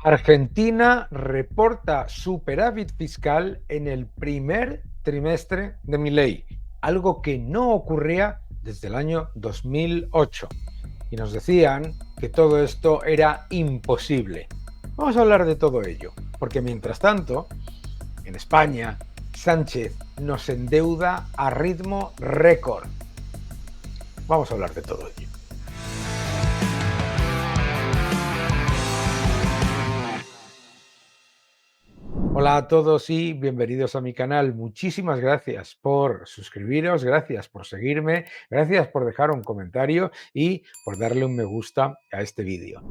Argentina reporta superávit fiscal en el primer trimestre de Milei, algo que no ocurría desde el año 2008. Y nos decían que todo esto era imposible. Vamos a hablar de todo ello, porque mientras tanto, en España, Sánchez nos endeuda a ritmo récord. Vamos a hablar de todo ello. Hola a todos y bienvenidos a mi canal. Muchísimas gracias por suscribiros, gracias por seguirme, gracias por dejar un comentario y por darle un me gusta a este vídeo.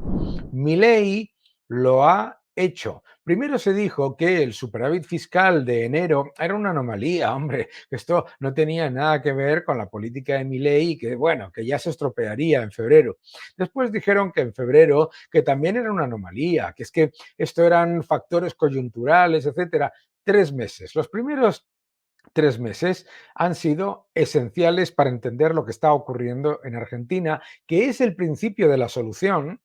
Milei lo ha hecho. Primero se dijo que el superávit fiscal de enero era una anomalía, hombre, que esto no tenía nada que ver con la política de Milei y que, bueno, que ya se estropearía en febrero. Después dijeron que en febrero que también era una anomalía, que es que esto eran factores coyunturales, etcétera. 3 meses. Los primeros 3 meses han sido esenciales para entender lo que está ocurriendo en Argentina, que es el principio de la solución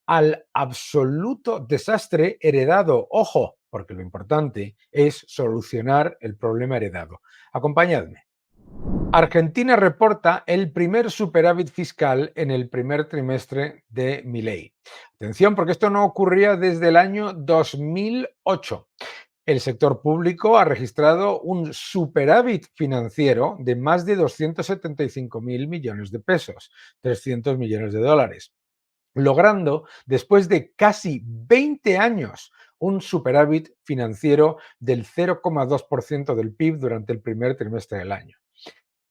al absoluto desastre heredado. Ojo, porque lo importante es solucionar el problema heredado. Acompañadme. Argentina reporta el primer superávit fiscal en el primer trimestre de Milei. Atención, porque esto no ocurría desde el año 2008. El sector público ha registrado un superávit financiero de más de 275.000 millones de pesos, 300 millones de dólares, logrando, después de casi 20 años, un superávit financiero del 0,2% del PIB durante el primer trimestre del año.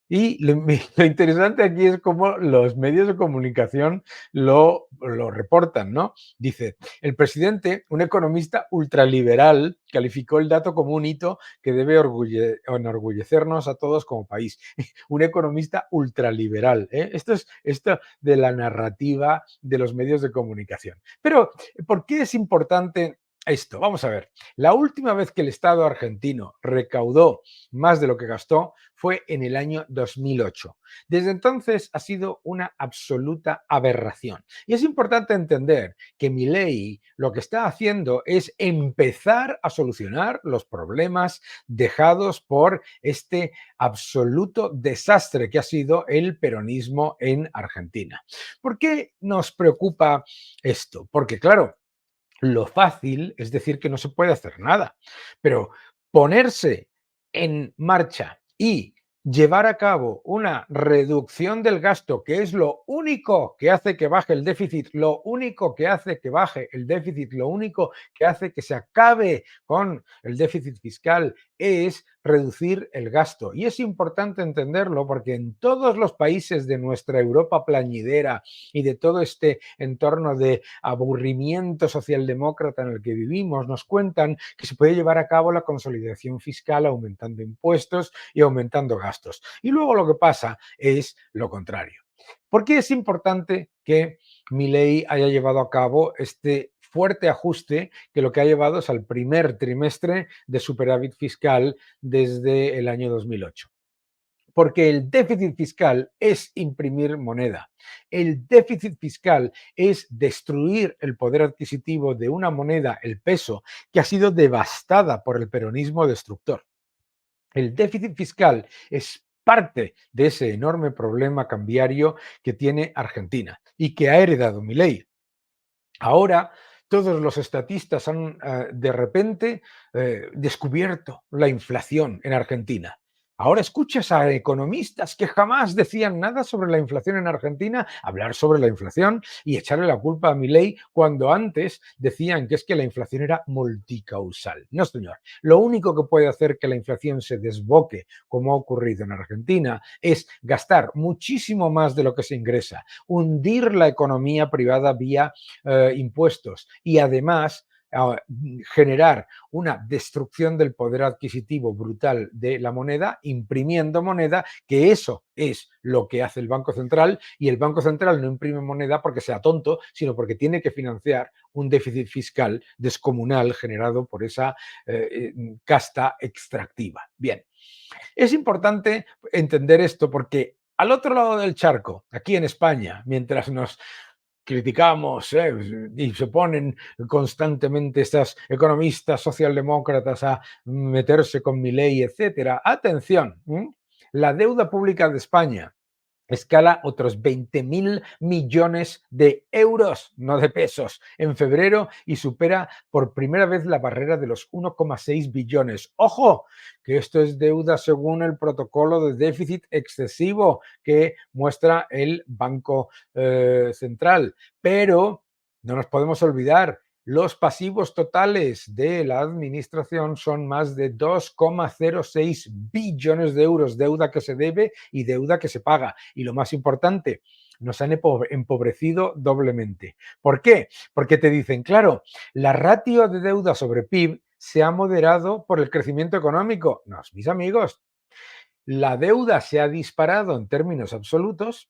Y lo interesante aquí es cómo los medios de comunicación lo reportan, ¿no? Dice, el presidente, un economista ultraliberal, calificó el dato como un hito que debe enorgullecernos a todos como país. Un economista ultraliberal. Esto de la narrativa de los medios de comunicación. Pero, ¿por qué es importante esto? Vamos a ver. La última vez que el Estado argentino recaudó más de lo que gastó fue en el año 2008. Desde entonces ha sido una absoluta aberración. Y es importante entender que Milei lo que está haciendo es empezar a solucionar los problemas dejados por este absoluto desastre que ha sido el peronismo en Argentina. ¿Por qué nos preocupa esto? Porque, claro, lo fácil es decir que no se puede hacer nada, pero ponerse en marcha y llevar a cabo una reducción del gasto, que es lo único que hace que baje el déficit, lo único que hace que baje el déficit, lo único que hace que se acabe con el déficit fiscal, es reducir el gasto. Y es importante entenderlo porque en todos los países de nuestra Europa plañidera y de todo este entorno de aburrimiento socialdemócrata en el que vivimos, nos cuentan que se puede llevar a cabo la consolidación fiscal aumentando impuestos y aumentando gastos. Y luego lo que pasa es lo contrario. ¿Por qué es importante que Milei haya llevado a cabo este fuerte ajuste que lo que ha llevado es al primer trimestre de superávit fiscal desde el año 2008? Porque el déficit fiscal es imprimir moneda. El déficit fiscal es destruir el poder adquisitivo de una moneda, el peso, que ha sido devastada por el peronismo destructor. El déficit fiscal es parte de ese enorme problema cambiario que tiene Argentina y que ha heredado Milei. Ahora todos los estatistas han de repente descubierto la inflación en Argentina. Ahora escuchas a economistas que jamás decían nada sobre la inflación en Argentina, hablar sobre la inflación y echarle la culpa a Milei cuando antes decían que es que la inflación era multicausal. No, señor. Lo único que puede hacer que la inflación se desboque, como ha ocurrido en Argentina, es gastar muchísimo más de lo que se ingresa, hundir la economía privada vía impuestos y además generar una destrucción del poder adquisitivo brutal de la moneda, imprimiendo moneda, que eso es lo que hace el Banco Central, y el Banco Central no imprime moneda porque sea tonto, sino porque tiene que financiar un déficit fiscal descomunal generado por esa casta extractiva. Bien, es importante entender esto porque al otro lado del charco, aquí en España, mientras nos criticamos, y se ponen constantemente estas economistas socialdemócratas a meterse con Milei, etcétera. Atención, la deuda pública de España escala otros 20.000 millones de euros, no de pesos, en febrero y supera por primera vez la barrera de los 1,6 billones. ¡Ojo! Que esto es deuda según el protocolo de déficit excesivo que muestra el Banco Central. Pero no nos podemos olvidar, los pasivos totales de la administración son más de 2,06 billones de euros, deuda que se debe y deuda que se paga. Y lo más importante, nos han empobrecido doblemente. ¿Por qué? Porque te dicen, claro, la ratio de deuda sobre PIB se ha moderado por el crecimiento económico. No, mis amigos, la deuda se ha disparado en términos absolutos,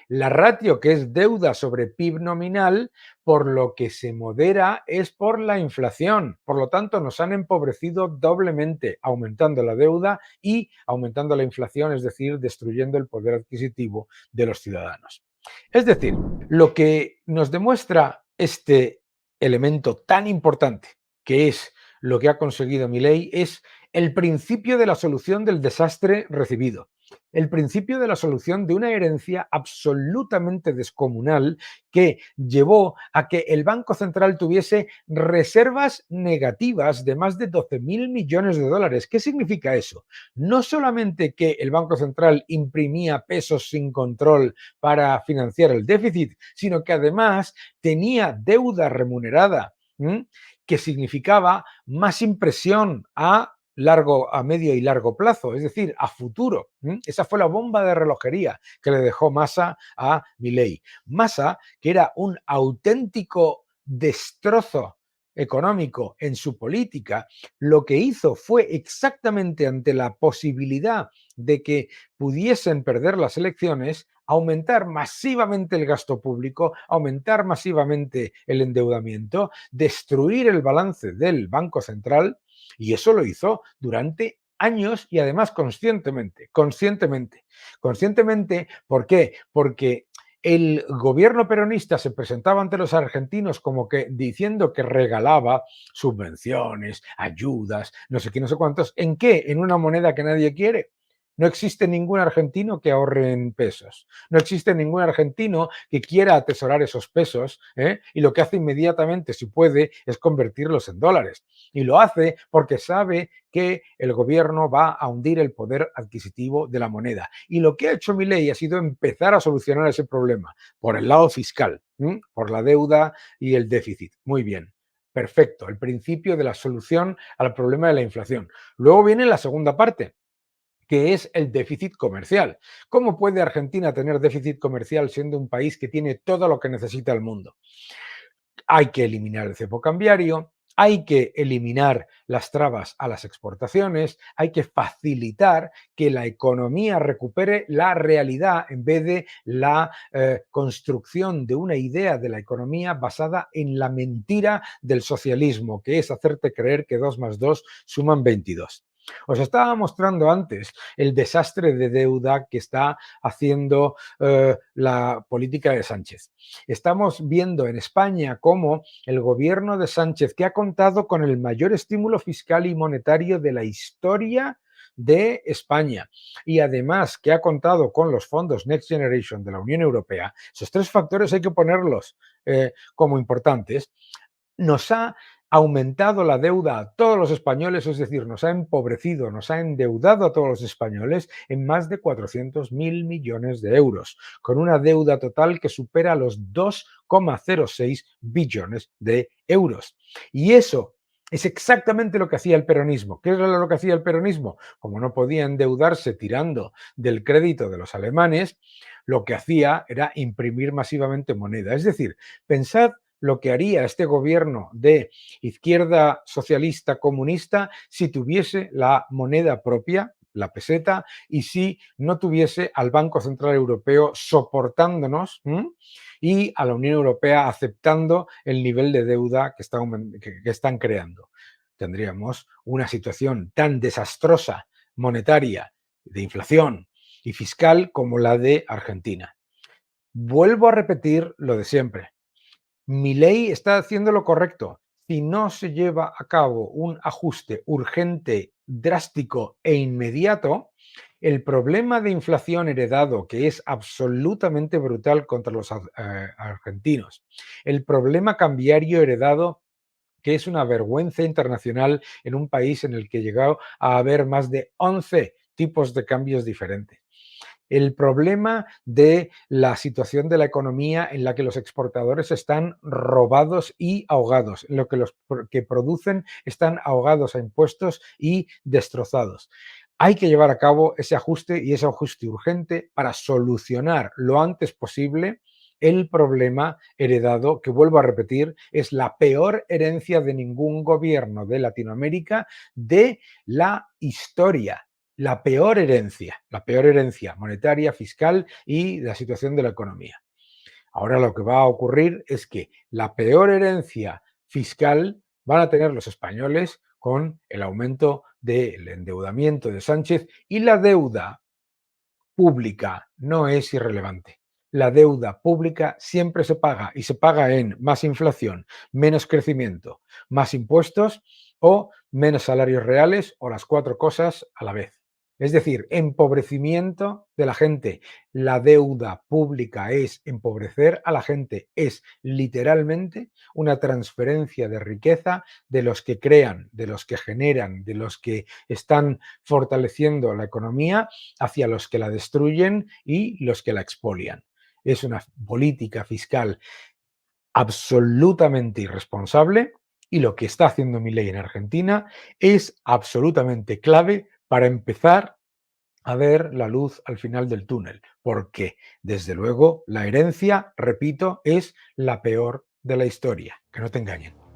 la ratio, que es deuda sobre PIB nominal, por lo que se modera es por la inflación. Por lo tanto, nos han empobrecido doblemente, aumentando la deuda y aumentando la inflación, es decir, destruyendo el poder adquisitivo de los ciudadanos. Es decir, lo que nos demuestra este elemento tan importante, que es lo que ha conseguido Milei, es el principio de la solución del desastre recibido, el principio de la solución de una herencia absolutamente descomunal que llevó a que el Banco Central tuviese reservas negativas de más de 12.000 millones de dólares. ¿Qué significa eso? No solamente que el Banco Central imprimía pesos sin control para financiar el déficit, sino que además tenía deuda remunerada, que significaba más impresión a medio y largo plazo, es decir, a futuro. Esa fue la bomba de relojería que le dejó Massa a Milei. Massa, que era un auténtico destrozo económico en su política, lo que hizo fue exactamente ante la posibilidad de que pudiesen perder las elecciones, aumentar masivamente el gasto público, aumentar masivamente el endeudamiento, destruir el balance del Banco Central, y eso lo hizo durante años y además conscientemente. ¿Por qué? Porque el gobierno peronista se presentaba ante los argentinos como que diciendo que regalaba subvenciones, ayudas, no sé qué, no sé cuántos. ¿En qué? En una moneda que nadie quiere. No existe ningún argentino que ahorre en pesos. No existe ningún argentino que quiera atesorar esos pesos, y lo que hace inmediatamente, si puede, es convertirlos en dólares. Y lo hace porque sabe que el gobierno va a hundir el poder adquisitivo de la moneda. Y lo que ha hecho Milei ha sido empezar a solucionar ese problema por el lado fiscal, por la deuda y el déficit. Muy bien. Perfecto, el principio de la solución al problema de la inflación. Luego viene la segunda parte, que es el déficit comercial. ¿Cómo puede Argentina tener déficit comercial siendo un país que tiene todo lo que necesita el mundo? Hay que eliminar el cepo cambiario, hay que eliminar las trabas a las exportaciones, hay que facilitar que la economía recupere la realidad en vez de la construcción de una idea de la economía basada en la mentira del socialismo, que es hacerte creer que 2 más 2 suman 22. Os estaba mostrando antes el desastre de deuda que está haciendo la política de Sánchez. Estamos viendo en España cómo el gobierno de Sánchez, que ha contado con el mayor estímulo fiscal y monetario de la historia de España y además que ha contado con los fondos Next Generation de la Unión Europea, esos tres factores hay que ponerlos como importantes, nos ha aumentado la deuda a todos los españoles, es decir, nos ha empobrecido, nos ha endeudado a todos los españoles en más de 400.000 millones de euros, con una deuda total que supera los 2,06 billones de euros. Y eso es exactamente lo que hacía el peronismo. ¿Qué era lo que hacía el peronismo? Como no podía endeudarse tirando del crédito de los alemanes, lo que hacía era imprimir masivamente moneda. Es decir, pensad lo que haría este gobierno de izquierda socialista comunista si tuviese la moneda propia, la peseta, y si no tuviese al Banco Central Europeo soportándonos y a la Unión Europea aceptando el nivel de deuda que están creando. Tendríamos una situación tan desastrosa monetaria, de inflación y fiscal como la de Argentina. Vuelvo a repetir lo de siempre. Milei está haciendo lo correcto. Si no se lleva a cabo un ajuste urgente, drástico e inmediato, el problema de inflación heredado, que es absolutamente brutal contra los argentinos, el problema cambiario heredado, que es una vergüenza internacional en un país en el que llegado a haber más de 11 tipos de cambios diferentes, el problema de la situación de la economía en la que los exportadores están robados y ahogados, en lo que los que producen están ahogados a impuestos y destrozados. Hay que llevar a cabo ese ajuste y ese ajuste urgente para solucionar lo antes posible el problema heredado, que vuelvo a repetir, es la peor herencia de ningún gobierno de Latinoamérica de la historia, la peor herencia monetaria, fiscal y la situación de la economía. Ahora lo que va a ocurrir es que la peor herencia fiscal van a tener los españoles con el aumento del endeudamiento de Sánchez, y la deuda pública no es irrelevante. La deuda pública siempre se paga, y se paga en más inflación, menos crecimiento, más impuestos o menos salarios reales, o las cuatro cosas a la vez. Es decir, empobrecimiento de la gente. La deuda pública es empobrecer a la gente, es literalmente una transferencia de riqueza de los que crean, de los que generan, de los que están fortaleciendo la economía, hacia los que la destruyen y los que la expolian. Es una política fiscal absolutamente irresponsable, y lo que está haciendo Milei en Argentina es absolutamente clave para empezar a ver la luz al final del túnel, porque desde luego la herencia, repito, es la peor de la historia. Que no te engañen.